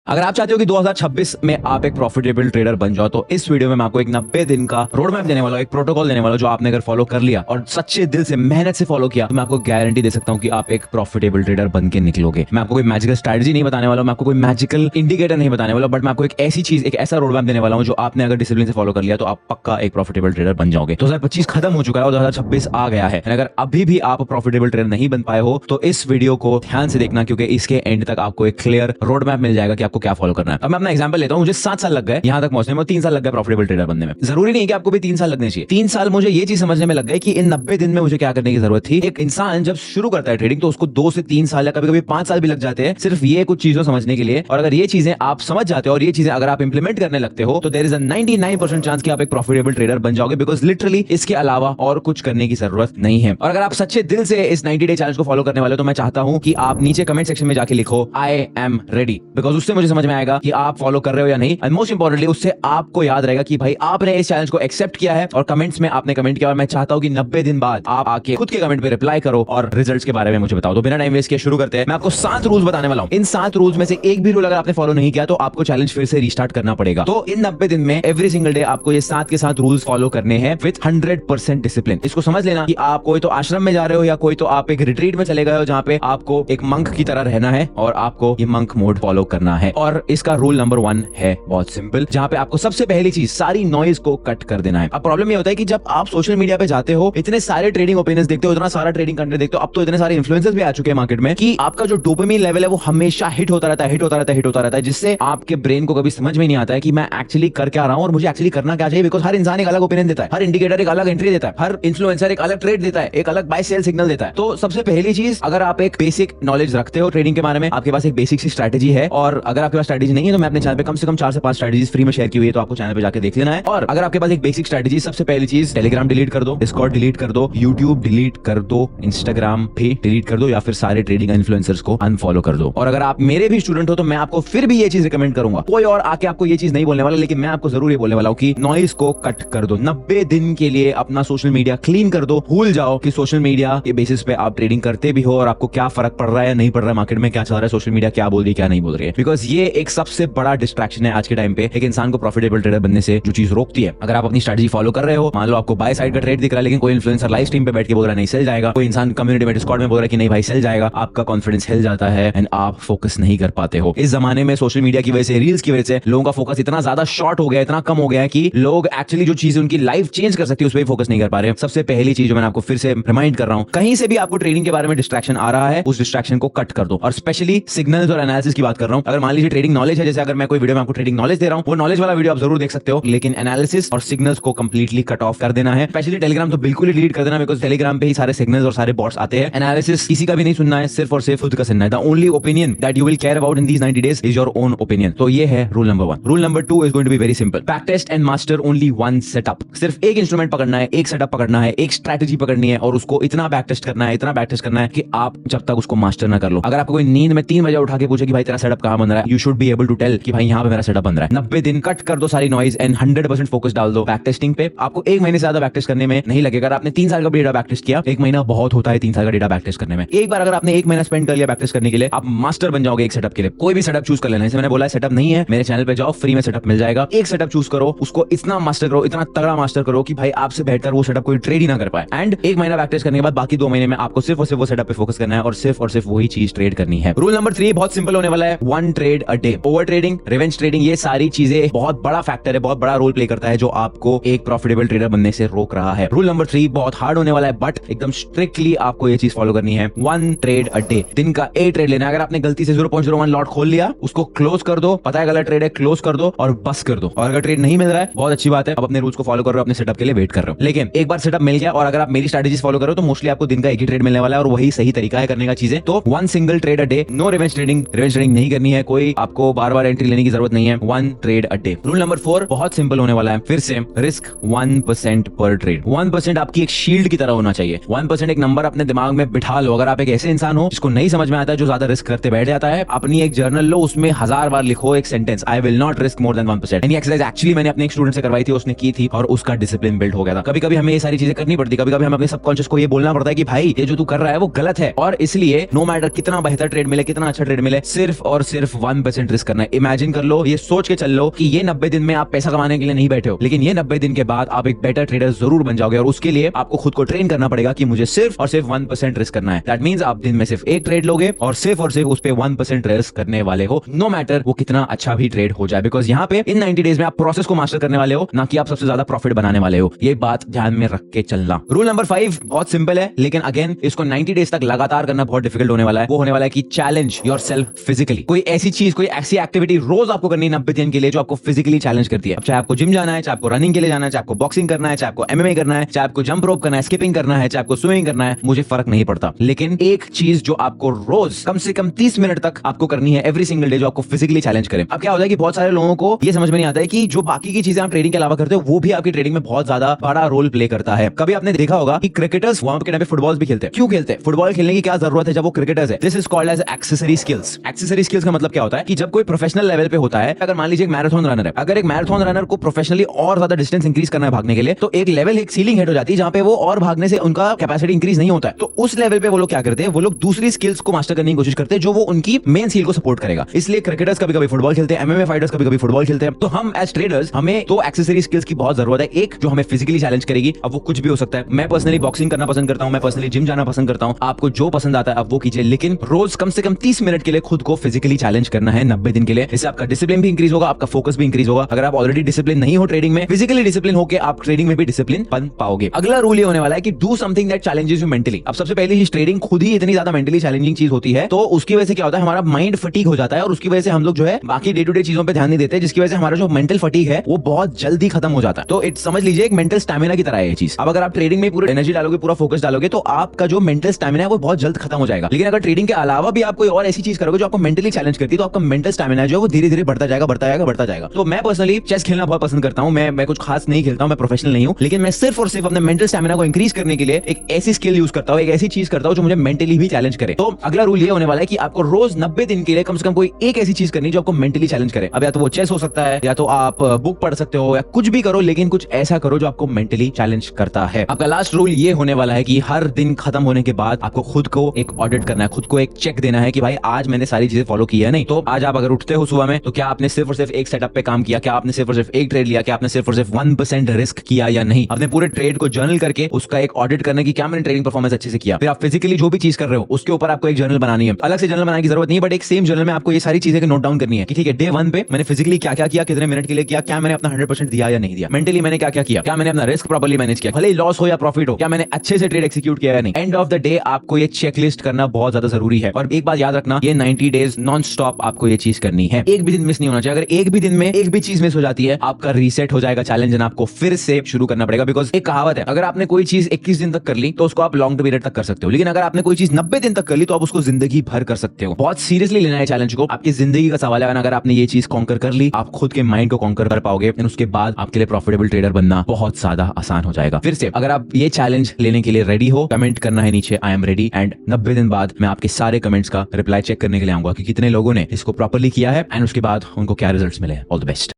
अगर आप चाहते हो कि 2026 में आप एक प्रॉफिटेबल ट्रेडर बन जाओ तो इस वीडियो में मैं आपको एक 90 दिन का रोड मैप देने वाला हूं, एक प्रोटोकॉल देने वाला हूं, जो आपने अगर फॉलो कर लिया और सच्चे दिल से मेहनत से फॉलो किया तो मैं आपको गारंटी दे सकता हूं कि आप एक प्रॉफिटेबल ट्रेडर बन के निकलोगे। मैं आपको कोई मैजिकल स्ट्रैटेजी नहीं बताने वाला हूं, मैं आपको कोई मैजिकल इंडिकेटर नहीं बताने वाला, बट मैं आपको एक ऐसी चीज, एक ऐसा रोड मैप देने वाला हूं जो आपने अगर डिसिप्लिन से फॉलो कर लिया तो आप पक्का एक प्रॉफिटेबल ट्रेडर बन जाओगे। 2025 खत्म हो चुका है और 2026 आ गया है। अगर अभी भी आप प्रॉफिटेबल ट्रेडर नहीं बन पाए हो तो इस वीडियो को ध्यान से देखना, क्योंकि इसके एंड तक आपको एक क्लियर रोड मैप मिल जाएगा कि आपको क्या फॉलो करना है। अब मैं अपना एग्जांपल लेता हूं, मुझे 7 साल लग गए यहां तक पहुंचने में, 3 साल लग गए प्रॉफिटेबल ट्रेडर बनने में। जरूरी नहीं है कि आपको भी 3 साल लगने चाहिए। 3 साल मुझे ये चीज समझने में लग गए कि इन 90 दिन में मुझे क्या करने की जरूरत थी। एक इंसान जब शुरू करता है ट्रेडिंग तो उसको 2 से 3 साल या कभी कभी 5 साल भी लग जाते हैं सिर्फ ये कुछ चीजों समझने के लिए। और अगर ये चीजें आप समझ जाते हो और ये चीजें अगर आप इंप्लीमेंट करने लगते हो तो देयर इज अ 99% चांस कि आप एक प्रॉफिटेबल ट्रेडर बन जाओगे, बिकॉज लिटरली इसके अलावा और कुछ करने की जरूरत नहीं है। और अगर आप सच्चे दिल से इस 90 डे चैलेंज को फॉलो करने वाले हो तो मैं चाहता हूं कि आप नीचे कमेंट सेक्शन में जाके लिखो आई एम रेडी, बिकॉज उससे मुझे समझ में आएगा कि आप फॉलो कर रहे हो या नहीं। एंड मोस्ट इंपॉर्टेंटली उससे आपको याद रहेगा कि भाई आपने इस चैलेंज को एक्सेप्ट किया है और कमेंट्स में आपने कमेंट किया। और मैं चाहता हूं कि 90 दिन बाद आप आके खुद के कमेंट पे रिप्लाई करो और रिजल्ट्स के बारे में मुझे बताओ। तो बिना टाइम वेस्ट किए शुरू करते हैं। मैं आपको 7 रूल्स बताने वाला हूं। इन 7 रूल्स में से एक भी रूल अगर आपने फॉलो नहीं किया तो आपको चैलेंज फिर से रीस्टार्ट करना पड़ेगा। तो इन 90 दिन में एवरी सिंगल डे आपको ये 7 के 7 रूल्स फॉलो करने हैं विद 100% डिसिप्लिन। इसको समझ लेना कि आप कोई तो आश्रम में जा रहे हो या कोई तो आप एक रिट्रीट में चले गए हो जहां पे आपको एक मंक की तरह रहना है और आपको ये मंक मोड फॉलो करना है। और इसका रूल नंबर 1 है बहुत सिंपल, जहां पे आपको सबसे पहली चीज सारी नॉइज को कट कर देना है। अब प्रॉब्लम ये होता है कि जब आप सोशल मीडिया पे जाते हो, इतने सारे ट्रेडिंग ओपिनियंस देखते हो, इतना सारा ट्रेडिंग कंटेंट देखते हो, अब तो इतने सारे इन्फ्लुएंसर्स भी आ चुके हैं मार्केट में कि आपका जो डोपामिन लेवल है वो हमेशा हिट होता रहता है, जिससे आपके ब्रेन को कभी समझ में नहीं आता है कि मैं एक्चुअली कर क्या रहा हूं और मुझे एक्चुअली करना क्या चाहिए। बिकॉज हर इंसान एक अलग ओपिनियन देता है, हर इंडिकेटर एक अलग एंट्री देता है, हर इन्फ्लुएंसर एक अलग ट्रेड देता है, एक अलग बाय सेल सिग्नल देता है। तो सबसे पहली चीज, अगर आप एक बेसिक नॉलेज रखते हो ट्रेडिंग के बारे में, आपके पास एक बेसिक सी स्ट्रैटेजी है, और अगर आपके पास स्ट्रैटेजी नहीं है तो मैं अपने चैनल पे कम से कम 4 से 5 स्ट्रैटेजीज फ्री में शेयर की हुई है, तो आपको चैनल पे जाकर देख लेना है। और अगर आपके पास एक बेसिक स्ट्रैटेजी, सबसे पहली चीज टेलीग्राम डिलीट कर दो, डिस्कॉर्ड डिलीट कर दो, यूट्यूब डिलीट कर दो, इंस्टाग्राम भी डिलीट कर दो, या फिर सारे ट्रेडिंग इन्फ्लुएंसर्स को अनफॉलो कर दो। और अगर आप मेरे भी स्टूडेंट हो तो मैं आपको फिर भी ये चीज रिकमेंड करूंगा। कोई और आके आपको ये चीज नहीं बोलने वाला, लेकिन मैं आपको जरूर ये बोलने वाला हूं कि नॉइज को कट कर दो। 90 दिन के लिए अपना सोशल मीडिया क्लीन कर दो। भूल जाओ कि सोशल मीडिया के बेसिस पे आप ट्रेडिंग करते भी हो और आपको क्या फर्क पड़ रहा है या नहीं पड़ रहा है, मार्केट में क्या चल रहा है, सोशल मीडिया क्या बोल रही है क्या नहीं बोल रही है। बिकॉज ये एक सबसे बड़ा डिस्ट्रैक्शन है आज के टाइम पे एक इंसान को प्रॉफिटेबल ट्रेडर बनने से, जो चीज रोकती है। अगर आप अपनी स्ट्रैटेजी फॉलो कर रहे हो, मान लो आपको बाय साइड का ट्रेड दिख रहा है, लेकिन कोई इन्फ्लुएंसर लाइव स्ट्रीम पे बैठ के बोल रहा है नहीं सेल जाएगा, कोई इंसान कम्युनिटी में डिस्कॉर्ड में बोल रहा है कि नहीं भाई सेल जाएगा, आपका कॉन्फिडेंस हिल जाता है एंड आप फोकस नहीं कर पाते हो। इस जमाने में सोशल मीडिया की वजह से, रील्स की वजह से लोगों का फोकस इतना ज्यादा शॉर्ट हो गया, इतना कम हो गया है कि लोग एक्चुअली जो चीजें उनकी लाइफ चेंज कर सकती है उस पर फोकस नहीं कर पा रहे। सबसे पहली चीज जो मैंने आपको फिर से रिमाइंड कर रहा हूं, कहीं से भी आपको ट्रेडिंग के बारे में डिस्ट्रैक्शन आ रहा है, उस डिस्ट्रैक्शन को कट कर दो। और स्पेशली सिग्नल्स और एनालिसिस की बात कर रहा हूं। अगर मान लीजिए ट्रेडिंग नॉलेज है, जैसे अगर मैं कोई वीडियो में आपको ट्रेडिंग नॉलेज दे रहा हूं, वो नॉलेज वाला वीडियो आप जरूर देख सकते हो, लेकिन एनालिसिस और सिग्नल्स को कंप्लीटली कट ऑफ कर देना है। स्पेशली टेलीग्राम तो बिल्कुल ही डिलीट कर देना, बिकॉज टेलीग्राम पे ही सारे सिग्नल्स और सारे बॉट्स आते हैं। एनालिसिस किसी का भी नहीं सुनना है, सिर्फ और सिर्फ खुद का सुनना है। The only opinion that you will care about in these 90 days is your own opinion. तो ये है rule number 1। Rule number 2 is going to be very simple, back test and master only one setup. सिर्फ एक instrument पकड़ना है, एक setup पकड़ना है, एक स्ट्रैटेजी पकड़नी है और उसको इतना बैक टेस्ट करना है, इतना बैक टेस्ट करना है कि आप जब तक उसको मास्टर ना कर लो। अगर आपको कोई नींद में 3 बजे उठा के पूछे कि भाई तेरा सेटअप कहां बन रहा है, you should be able to tell कि भाई यहां पे मेरा सेटअप बन रहा है। 90 दिन कट कर दो सारी नॉइज एंड 100% फोकस डाल दो बैक टेस्टिंग पे। आपको 1 महीने से ज्यादा बैक टेस्ट करने में नहीं लगेगा। अगर आपने 3 साल का डेटा बैक टेस्ट किया, 1 महीना बहुत होता है 3 साल का डेटा बैक टेस्ट करने में। एक बार अगर आपने 1 महीना स्पेंड कर लिया बैक टेस्ट करने के लिए, आप मास्टर बन जाओगे एक सेटअप के लिए। कोई भी सेटअप चूज कर लेना। जैसे मैंने बोला सेटअप नहीं है, मेरे चैनल पे जाओ, फ्री में सेटअप मिल जाएगा। एक सेटअप चूज करो, उसको इतना मास्टर करो, इतना तगड़ा मास्टर करो कि भाई आपसे बेहतर वो सेटअप कोई ट्रेड ही ना कर पाए। एंड 1 महीना बैक टेस्ट करने के बाद बाकी 2 महीने में आपको सिर्फ और सिर्फ वो सेटअप पे फोकस करना है और सिर्फ वही चीज ट्रेड करनी है। रूल नंबर 3 बहुत सिंपल होने वाला है, 1 trade a day. Over trading, revenge trading, ये सारी चीजें बहुत बड़ा फैक्टर है, बहुत बड़ा रोल प्ले करता है जो आपको एक प्रॉफिटेबल ट्रेडर बनने से रोक रहा है। रूल नंबर 3 बहुत हार्ड होने वाला है, बट एकदम स्ट्रिक्टली आपको ये चीज फॉलो करनी है। 1 ट्रेड अ डे, दिन का 1 ट्रेड लेना है। अगर आपने गलती से 0.01 लॉट खोल लिया, उसको क्लोज कर दो। पता है गलत ट्रेड है, क्लोज कर दो और बस कर दो। और अगर ट्रेड नहीं मिल रहा है, बहुत अच्छी बात है, अब अपने रूल्स को फॉलो कर रहे हो, अपने सेटअप के लिए वेट कर रहे हो। लेकिन एक बार सेटअप मिल गया और अगर आप मेरी स्ट्रैटेजीज फॉलो करो तो मोस्टली आपको दिन का 1 ही ट्रेड मिलने वाला है और वही सही तरीका है करने का चीजें। तो 1 single trade a day, no revenge trading. Revenge trading नहीं करनी है, कोई आपको बार-बार एंट्री लेने की जरूरत नहीं है। 1 trade a day. Rule number 4 बहुत सिंपल होने वाला है, फिर से रिस्क 1% पर ट्रेड। 1% आपकी एक शील्ड की तरह होना चाहिए। 1% एक नंबर अपने दिमाग में बिठा लो। अगर आप एक ऐसे इंसान हो जिसको नहीं समझ में आता है, जो ज्यादा रिस्क करते बैठ जाता है, अपनी एक जर्नल लो, उसमें 1000 बार लिखो एक sentence, I will not risk more than 1%। ये एक्सरसाइज एक्चुअली मैंने अपने एक स्टूडेंट से करवाई थी, उसने की थी और उसका डिसिप्लिन बिल्ड हो गया था। कभी-कभी हमें ये सारी चीजें करनी पड़ती, कभी-कभी हमें अपने सबकॉन्शियस को ये बोलना पड़ता है कि भाई ये जो तू कर रहा है वो गलत है, और इसलिए नो मैटर कितना बेहतर ट्रेड मिले, कितना अच्छा ट्रेड मिले, सिर्फ और सिर्फ 1% रिस्क करना है। इमेजिन कर लो, ये सोच के चल लो कि ये 90 दिन में आप पैसा कमाने के लिए नहीं बैठे हो, लेकिन ये 90 दिन के बाद आप एक बेटर ट्रेडर जरूर बन जाओगे और उसके लिए आपको खुद को ट्रेन करना पड़ेगा कि मुझे सिर्फ और सिर्फ 1% रिस्क करना है। दैट मींस आप दिन में सिर्फ एक ट्रेड लोगे और सिर्फ उस पे 1% रिस्क करने वाले हो, नो मैटर वो कितना अच्छा भी ट्रेड हो जाए, बिकॉज यहाँ पे इन 90 डेज में आप प्रोसेस को मास्टर करने वाले हो, ना कि आप सबसे ज्यादा प्रॉफिट बनाने वाले हो। ये बात ध्यान में रख के चलना। रूल नंबर 5 बहुत सिंपल है, लेकिन अगेन इसको 90 डेज तक लगातार करना बहुत डिफिकल्ट होने वाला है। वो होने वाला है कि चैलेंज योरसेल्फ फिजिकली। कोई ऐसी चीज, कोई ऐसी एक्टिविटी रोज आपको करनी है 90 दिन के लिए जो आपको फिजिकली चैलेंज करती है। अब चाहे आपको जिम जाना है, चाहे आपको रनिंग के लिए जाना है, चाहे आपको बॉक्सिंग करना है, चाहे आपको एमएमए करना है, चाहे आपको जंप रोप करना है, स्किपिंग करना है, चाहे आपको स्विमिंग करना है, मुझे फर्क नहीं पड़ता, लेकिन एक चीज जो आपको रोज कम से कम 30 मिनट तक आपको करनी है एवरी सिंगल डे, जो आपको फिजिकली चैलेंज करे। अब क्या होता है कि बहुत सारे लोगों को ये समझ में नहीं आता है कि जो बाकी की चीजें आप ट्रेडिंग के अलावा करते हो वो भी आपकी ट्रेडिंग में बहुत ज्यादा बड़ा रोल प्ले करता है। कभी आपने देखा होगा कि क्रिकेटर्स वहां के टाइम पे फुटबॉल भी खेलते हैं। क्यों खेलते हैं? फुटबॉल खेलने की क्या जरूरत है जब वो क्रिकेटर्स है? This is called as accessory skills. Accessory skills का मतलब क्या होता है कि जब कोई प्रोफेशनल लेवल पे होता है, अगर मान लीजिए एक मैराथन रनर है, अगर एक मैराथन रनर को प्रोफेशनली और ज्यादा डिस्टेंस इंक्रीज करना है भागने के लिए, तो एक लेवल, एक सीलिंग हिट हो जाती है जहां पे वो और भागने से उनका कैपेसिटी इंक्रीज नहीं होता है। तो उस लेवल पे वो लोग क्या करते हैं? वो लोग दूसरी स्किल्स को मास्टर करने की कोशिश करते हैं जो वो उनकी मेन स्किल को सपोर्ट करेगा। इसलिए क्रिकेटर्स कभी कभी फुटबॉल खेलते हैं, एमएमए फाइटर्स कभी कभी फुटबॉल खेलते हैं। तो हम एज ट्रेडर्स, हमें दो एक्सेसरी स्किल्स की बहुत जरूरत है। एक जो हमें फिजिकली चैलेंज करेगी, अब वो कुछ भी हो सकता है। मैं पर्सनली बॉक्सिंग करना पसंद करता हूं, मैं पर्सनली जिम जाना पसंद करता हूं। आपको जो पसंद आता है आप वो कीजिए, लेकिन रोज कम से कम 30 मिनट के लिए खुद को फिजिकली चैलेंज करना है 90 दिन के लिए। इससे आपका डिसिप्लिन भी इंक्रीज होगा, आपका फोकस भी इंक्रीज होगा। अगर आप ऑलरेडी डिसिप्लिन नहीं हो ट्रेडिंग में, फिजिकली डिसिप्लिन होकर आप ट्रेडिंग में भी डिसिप्लिन बन पाओगे। अगला रूल ये होने वाला है कि do something that challenges you mentally. अब सबसे पहले ही ट्रेडिंग खुद ही इतनी ज्यादा मेंटली चैलेंजिंग चीज होती है, तो उसकी वजह से क्या होता है, हमारा माइंड फटीग हो जाता है और उसकी वजह से हम लोग जो है बाकी डे टू डे चीजों पे ध्यान नहीं देते, जिसकी वजह से हमारा जो मेंटल फटीग है वो बहुत जल्दी खत्म हो जाता है। तो इट समझ लीजिए एक मेंटल स्टैमिना की तरह है ये चीज। अब अगर आप ट्रेडिंग में पूरी एनर्जी डालोगे, पूरा फोकस डालोगे, तो आपका जो मेंटल स्टैमिना है वो बहुत जल्द खत्म हो जाएगा। लेकिन अगर ट्रेडिंग के अलावा भी आप कोई और ऐसी चीज करोगे जो आपको मेंटली चैलेंज करती है, तो आपका मेंटल स्टैमिना जो है वो धीरे धीरे बढ़ता जाएगा, बढ़ता जाएगा, बढ़ता जाएगा। तो मैं पर्सनली चेस खेलना बहुत पसंद करता हूं। मैं कुछ खास नहीं खेलता हूं, मैं प्रोफेशनल नहीं हूं, लेकिन मैं सिर्फ और सिर्फ अपने मेंटल स्टैमिना को इंक्रीज करने के लिए एक ऐसी स्किल यूज करता हूं, एक ऐसी चीज करता हूं जो मुझे मेंटली भी चैलेंज करे। तो अगला रूल ये होने वाला है कि आपको रोज 90 दिन के लिए कम से कम कोई एक ऐसी चीज करनी जो आपको मेंटली चैलेंज करे। अब या तो वो चेस हो सकता है, या तो आप बुक पढ़ सकते हो, या कुछ भी करो, लेकिन कुछ ऐसा करो जो आपको मेंटली चैलेंज करता है। आपका लास्ट रूल ये होने वाला है कि हर दिन खत्म होने के बाद आपको खुद को एक ऑडिट करना है, खुद को एक चेक देना है कि भाई आज मैंने सारी चीजें फॉलो की है नहीं। तो आज आप अगर उठते हो सुबह में, तो क्या आपने सिर्फ और सिर्फ एक सेटअप पे काम किया, क्या आपने सिर्फ और सिर्फ एक ट्रेड लिया, क्या आपने सिर्फ और सिर्फ 1% रिस्क किया या नहीं। अपने पूरे ट्रेड को जर्नल करके उसका एक ऑडिट करने की, क्या मैंने ट्रेडिंग परफॉर्मेंस अच्छे से किया। फिर आप फिजिकली जो भी चीज कर रहे हो उसके ऊपर आपको एक जर्नल बनानी है। अलग से जर्नल बनाने की जरूरत नहीं है, बट एक सेम जर्नल में आपको ये सारी चीजें नोट डाउन करनी है कि ठीक है, डे 1 पे मैंने फिजिकली क्या क्या किया, कितने मिनट के लिए किया, क्या मैंने अपना 100% दिया या नहीं दिया, मेंटली मैंने क्या क्या किया, क्या मैंने अपना रिस्क प्रॉपर्ली मैनेज किया, भले ही लॉस हो या प्रॉफिट हो, क्या मैंने अच्छे से ट्रेड एक्सिक्यूट किया या नहीं। एंड ऑफ द डे आपको ये चेकलिस्ट करना बहुत ज्यादा जरूरी है। और एक बात याद रखना, ये 90 डेज नॉन स्टॉप आपको ये चीज करनी है, एक भी दिन मिस नहीं होना चाहिए। अगर एक भी दिन में एक भी चीज मिस हो जाती है, आपका रीसेट हो जाएगा चैलेंज, एंड आपको फिर से शुरू करना पड़ेगा। बिकॉज एक कहावत है, अगर आपने कोई चीज 21 दिन तक कर ली तो उसको आप लॉन्ग पीरियड तक कर सकते हो, लेकिन अगर आपने कोई चीज 90 दिन तक कर ली तो आप उसको जिंदगी भर कर सकते हो। बहुत सीरियसली लेना है चैलेंज को, आपकी जिंदगी का सवाल है। अगर आपने ये चीज कॉन्कर कर ली, आप खुद के माइंड को कॉन्कर कर पाओगे, उसके बाद आपके लिए प्रॉफिटेबल ट्रेडर बनना बहुत ज्यादा आसान हो जाएगा। फिर से अगर आप ये चैलेंज लेने के लिए रेडी हो, कमेंट करना है नीचे आई एम रेडी, एंड 90 दिन बाद मैं आपके सारे कमेंट्स का रिप्लाई चेक करने के लिए आऊंगा कि कितने लोगों ने इसको प्रॉपर्ली किया है एंड उसके बाद उनको क्या रिजल्ट्स मिले। All the best.